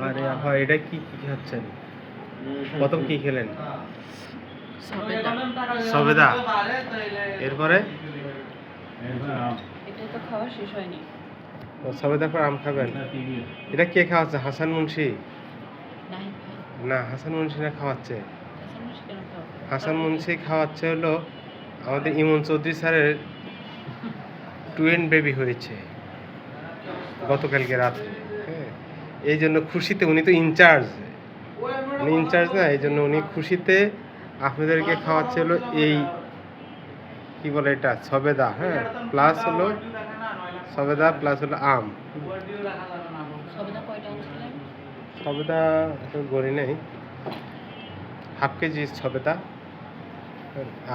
আরে আপা এটা কি কি খাচ্ছেন? প্রথম কি খেলেন? সবেদা। এরপরে এটা তো খাওয়া শেষ হয়নি। সবেদার পর আম খাবেন। এটা কে খাওয়াচ্ছে? হাসান মুন্সি? নাহিদ ভাই। না, হাসান মুন্সি না খাওয়াচ্ছে। হাসান মুন্সি কেন খাওয়াবে? হাসান মুন্সি খাওয়াচ্ছে হলো আমাদের ইমন চৌধুরী স্যারের টুইন বেবি হয়েছে গতকালকে রাতে। হ্যাঁ, এই জন্য খুশিতে উনি তো ইনচার্জ, উনি ইনচার্জ না, এই জন্য উনি খুশিতে আপনাদেরকে খাওয়াচ্ছে হলো এই কি বলে এটা সবেদা। হ্যাঁ, প্লাস হলো সবেদা প্লাস হলো আম। সবেদা কয়টা আনছিলেন? সবেদা তো গড়ি নেই, হাফ কেজি সবেদা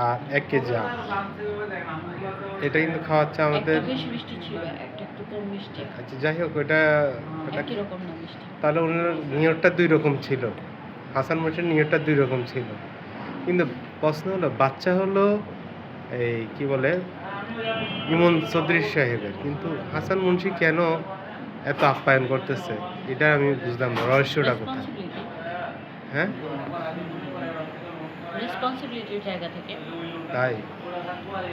আর 1 কেজি আম। এটা কিন্তু খাওয়াচ্ছে আমাদের। একটা বেশ মিষ্টি ছিল, একটা একটু কম মিষ্টি। আচ্ছা, যাই হোক, ওটা একই রকম না মিষ্টি। তাহলে ওনার নিয়তটা 2 রকম ছিল। হাসান মুন্সির নিয়তটা 2 রকম ছিল, কিন্তু প্রশ্ন হলো বাচ্চা হলো এই কি বলে ইমন চৌধুরী সাহেবের, কিন্তু হাসান মুন্সি কেন এত আপ্যায়ন করতেছে এটা আমি বুঝলাম না। রহস্যটা কোথায়? হ্যাঁ, রেসপন্সিবিলিটির জায়গা থেকে। তাই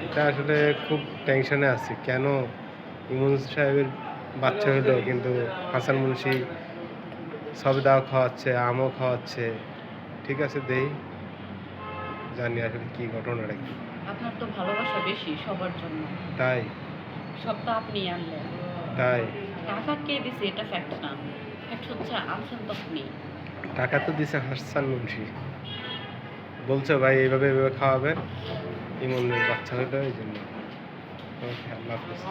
এটা আসলে খুব টেনশনে আছি, কেন ইমন সাহেবের বাচ্চা হলো কিন্তু হাসান মুন্সি সবেদাও খাওয়াচ্ছে, আমও খাওয়াচ্ছে। ঠিক আছে, দেই, জানি আসলে কি ঘটনাটা কি। আপনার তো ভালোবাসা বেশি সবার জন্য, তাই সব তো আপনি আনলেন। তাই টাকা কে দিছে এটা ফ্যাক্ট না, ফ্যাক্ট হচ্ছে আনছেন তো আপনি। টাকা তো দিছে হাসান মুন্সি, বলছে ভাই এইভাবে এইভাবে খাওয়াবেন, ইমনের বাচ্চা হলো এই জন্য। ওকে, আল্লাহ হাফেজ।